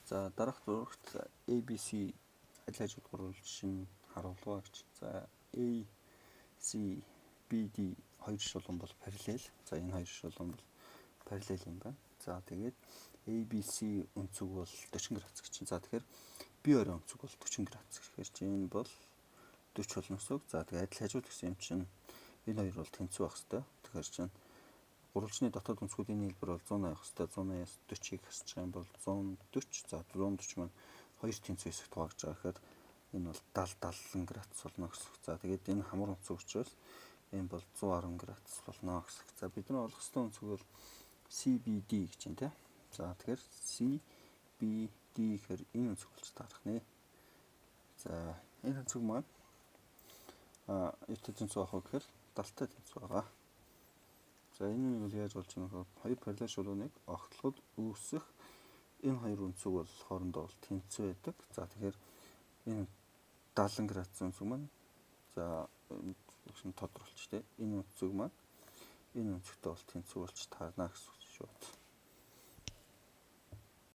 За дараах зурагт ABC адил хажууд гурвалж нь харуулгаа гэж. За ACBD хоёр шулуун бол параллел. За энэ хоёр шулуун бол параллел юм байна. За тэгээд ABC өнцөг бол 40 градус гэж. За тэгэхээр B орон өнцөг бол 40 градус гэхээр чинь энэ бол 40 болно гэсэн үг. За тэгээд адил хажууд гэсэн юм чинь энэ хоёр бол тэнцүү байх хэвээр. Тэгэхээр чинь гурвалжны дотоод өнцгүүдийн нийлбэр бол 180 авах хэвээр. 180-аас 40-ыг хасчих юм бол 140. За 140 маань хоёр тэнцүү хэсэгт хуваагдж байгаа гэхээр энэ бол 70 градус болно гэсэн үг. За тэгээд энэ хамар өнцөг учраас энэ бол 110 градус болно гэсэн үг. За бид нар олох ёстой өнцөг бол CBD гэж байна тийм. За тэгэхээр CBD гэхээр энэ өнцөг болж таарах нэ. За энэ өнцөг маань итэ тэнцүү авах гэхээр 70-тай тэнцүү байгаа. За энэ нь бол яаж болж байгаа нөхөр хоёр параллел шулууныг огтлоход үүсэх энэ хоёр өнцөг бол хоорондоо бол тэнцүү байдаг. За тэгэхээр энэ 70 градус өнцөг маань за энэ тодорхойлж тэ энэ өнцөг маань энэ өнцөгтэй бол тэнцүү болж таарна гэсэн үг шүү.